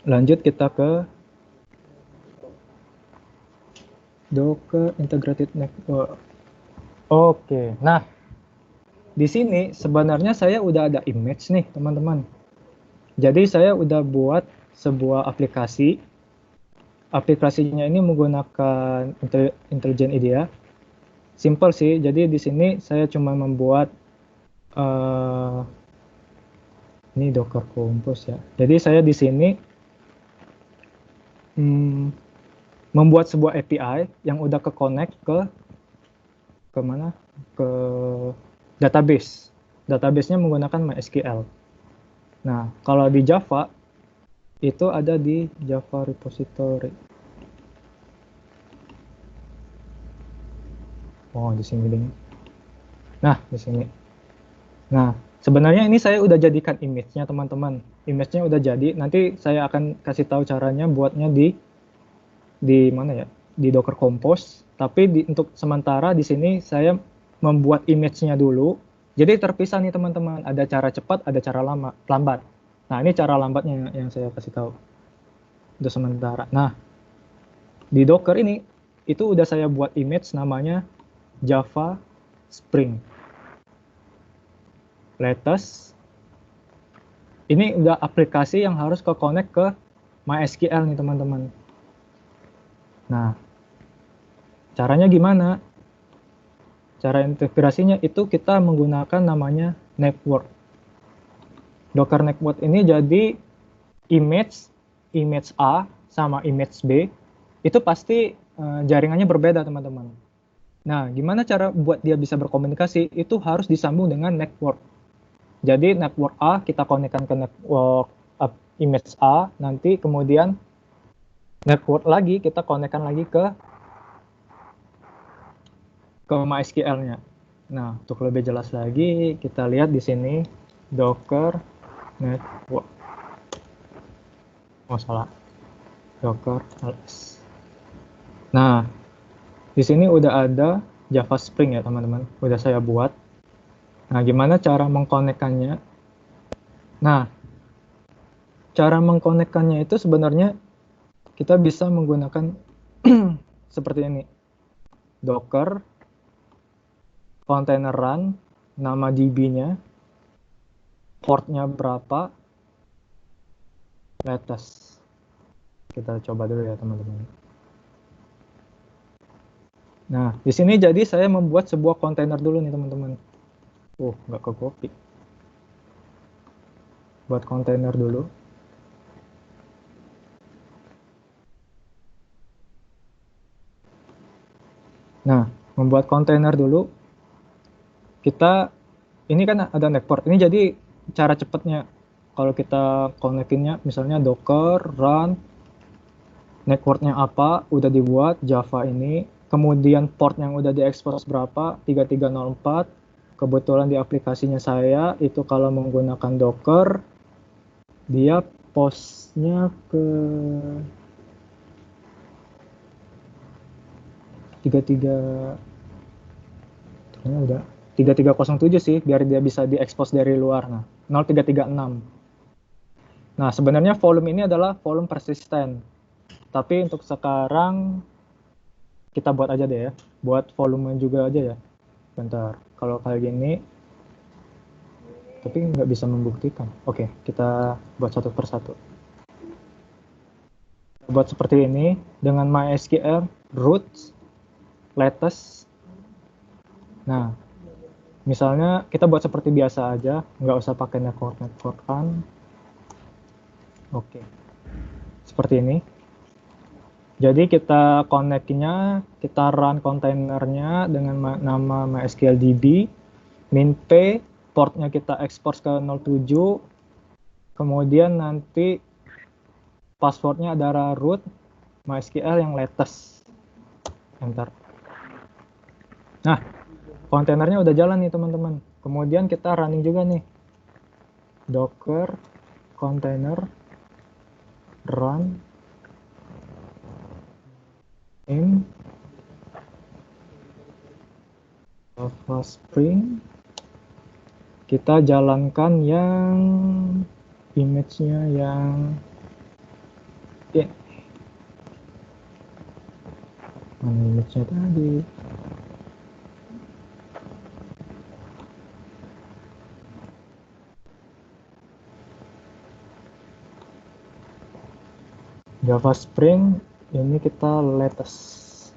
Lanjut kita ke Docker Integrated Network. Oke, nah di sini sebenarnya saya udah ada image nih teman-teman. Jadi saya udah buat sebuah aplikasi. Aplikasinya ini menggunakan IntelliJ IDEA. Simple sih. Jadi di sini saya cuma membuat ini Docker Compose ya. Jadi saya di sini membuat sebuah API yang udah ke-connect ke mana? Ke database. Database-nya menggunakan MySQL. Nah, kalau di Java itu ada di Java repository. Oh, di sini ding. Nah, di sini. Nah, sebenarnya ini saya udah jadikan image-nya teman-teman. Image-nya udah jadi. Nanti saya akan kasih tahu caranya buatnya di mana ya? Di Docker Compose. Tapi untuk sementara di sini saya membuat image-nya dulu. Jadi terpisah nih teman-teman. Ada cara cepat, ada cara lambat. Nah, ini cara lambatnya yang saya kasih tahu. Untuk sementara. Nah, di Docker ini itu udah saya buat image namanya Java Spring Latest. Ini udah aplikasi yang harus connect ke MySQL nih teman-teman. Nah, caranya gimana? Cara integrasinya itu kita menggunakan namanya network. Docker network ini jadi image A sama image B itu pasti jaringannya berbeda teman-teman. Nah, gimana cara buat dia bisa berkomunikasi? Itu harus disambung dengan network. Jadi network A kita konekkan ke network image A, nanti kemudian network lagi kita konekkan lagi ke MySQL-nya. Nah, untuk lebih jelas lagi kita lihat di sini Docker network. Oh, salah. Docker ls. Nah, di sini udah ada Java Spring ya, teman-teman. Udah saya buat. Nah, gimana cara mengkonekkannya? Nah, cara mengkonekkannya itu sebenarnya kita bisa menggunakan seperti ini. Docker container run, nama DB-nya, portnya berapa, latest. Kita coba dulu ya teman-teman. Nah, di sini jadi saya membuat sebuah kontainer dulu nih teman-teman. Nggak ke copy. Buat kontainer dulu. Nah, membuat kontainer dulu. Kita, ini kan ada network. Ini jadi cara cepatnya. Kalau kita connectingnya misalnya Docker, run, networknya apa, udah dibuat Java ini, kemudian port yang udah diekspos berapa, 3304, kebetulan di aplikasinya saya, itu kalau menggunakan Docker, dia postnya ke 3307 sih, biar dia bisa diekspos dari luar. Nah, 0336. Nah, sebenarnya volume ini adalah volume persisten. Tapi untuk sekarang kita buat aja deh ya. Buat volume juga aja ya. Bentar. Kalau kayak gini tapi nggak bisa membuktikan. Oke, kita buat satu persatu. Buat seperti ini dengan MySQL root latest. Nah, misalnya kita buat seperti biasa aja, nggak usah pakai network-networkan. Oke, seperti ini. Jadi kita connect-nya, kita run kontainernya dengan nama MySQL DB, min p, portnya kita ekspor ke 07, kemudian nanti passwordnya adalah root MySQL yang latest. Enter. Nah, kontainernya udah jalan nih teman-teman. Kemudian kita running juga nih. Docker container run in Java Spring. Kita jalankan yang image-nya yang Oke. Mana image-nya tadi? Java Spring ini kita latest.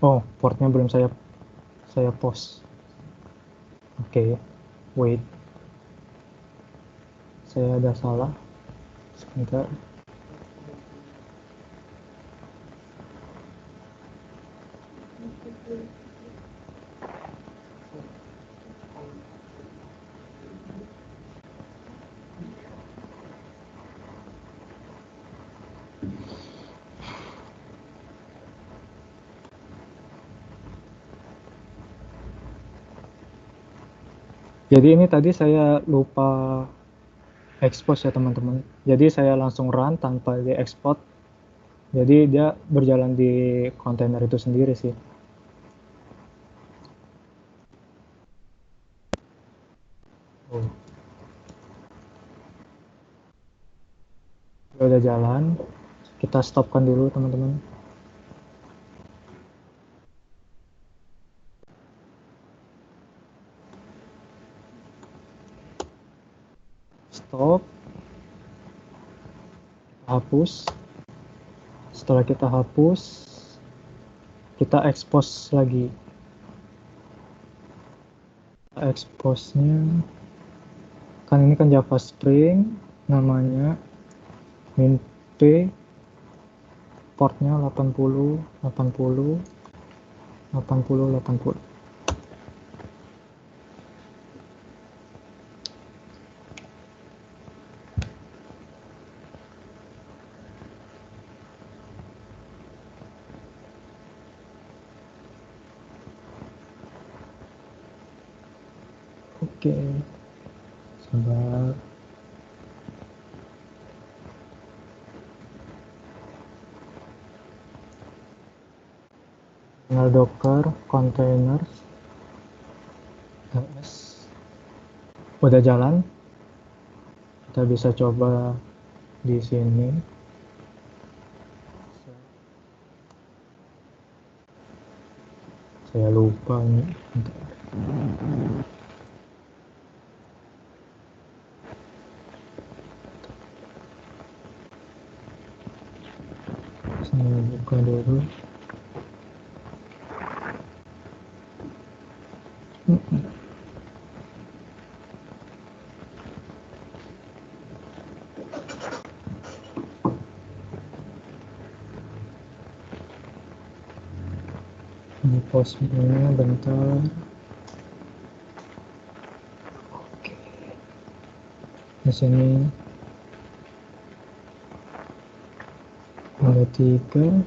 Oh, portnya belum saya post. Oke, wait. Saya ada salah. Sebentar. Jadi ini tadi saya lupa expose ya teman-teman. Jadi saya langsung run tanpa di export. Jadi dia berjalan di kontainer itu sendiri sih. Oh. Udah jalan. Kita stopkan dulu teman-teman. Stop. Hapus. Setelah kita hapus, kita expose lagi. Expose-nya kan ini kan Java Spring, namanya min p, portnya 80 80 80 80. Oke, sabar. Tinggal docker containers ls udah jalan. Kita bisa coba di sini. Saya lupa nih. Saya buka dulu. Ini postnya bentar. Oke. Di sini ada 3.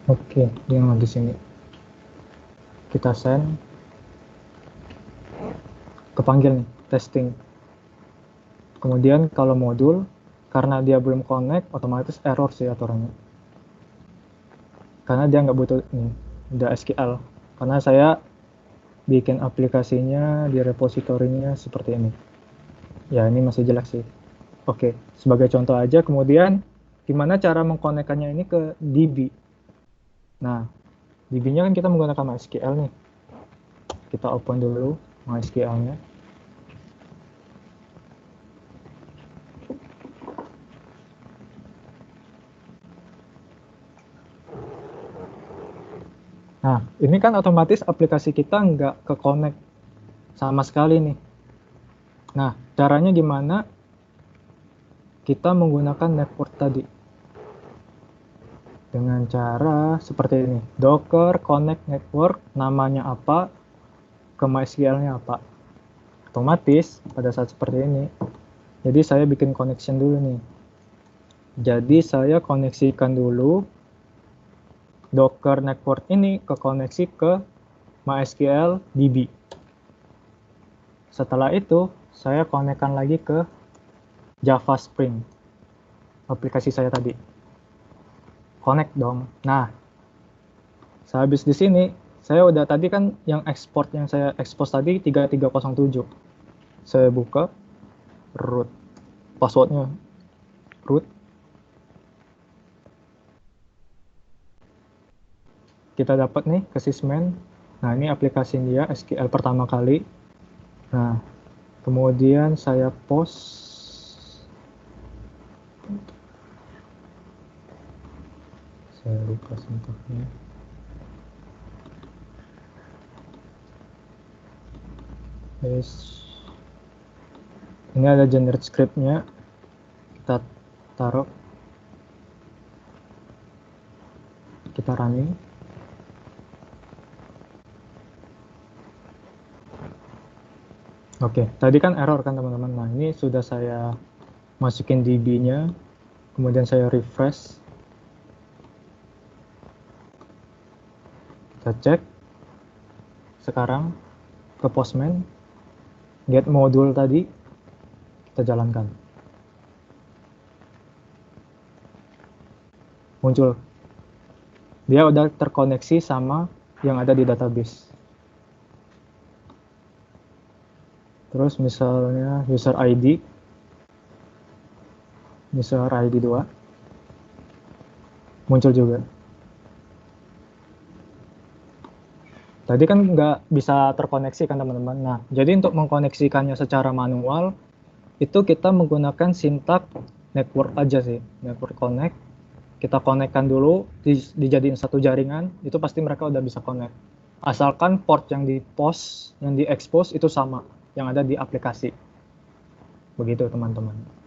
Oke, yang di sini. Kita send. Kepanggil nih, testing. Kemudian kalau modul, karena dia belum connect, otomatis error sih aturannya. Karena dia nggak butuh nih, udah SQL. Karena saya bikin aplikasinya di repositorinya seperti ini. Ya, ini masih jelek sih. Oke, sebagai contoh aja, kemudian gimana cara mengkonekkannya ini ke DB. Nah, DB-nya kan kita menggunakan MySQL nih. Kita open dulu MySQL-nya. Nah, ini kan otomatis aplikasi kita nggak ke-connect sama sekali nih. Nah, caranya gimana? Kita menggunakan network tadi. Dengan cara seperti ini. Docker connect network, namanya apa, ke MySQL-nya apa. Otomatis pada saat seperti ini. Jadi saya bikin connection dulu nih. Jadi saya koneksikan dulu Docker network ini ke koneksi ke MySQL DB. Setelah itu, saya konekkan lagi ke Java Spring. aplikasi saya tadi. Connect dong. Nah, sehabis di sini, saya udah tadi kan yang export yang saya expose tadi 3307. Saya buka root. Passwordnya root. Kita dapat nih ke sysman. Nah, ini aplikasi dia SQL pertama kali. Nah, kemudian saya post. Saya lupa sintaknya. Yes. Ini ada generate scriptnya. Kita taruh. Kita running. Oke, tadi kan error kan teman-teman. Nah, ini sudah saya masukin DB-nya, kemudian saya refresh. Kita cek. Sekarang ke Postman, get modul tadi, kita jalankan. Muncul. Dia udah terkoneksi sama yang ada di database. Terus misalnya user ID 2 muncul juga. Tadi kan nggak bisa terkoneksi kan teman-teman. Nah, jadi untuk mengkoneksikannya secara manual, itu kita menggunakan sintak network aja sih. Network connect. Kita konekkan dulu, dijadiin satu jaringan, itu pasti mereka udah bisa connect. Asalkan port yang di post, yang di expose itu sama, yang ada di aplikasi. Begitu teman-teman.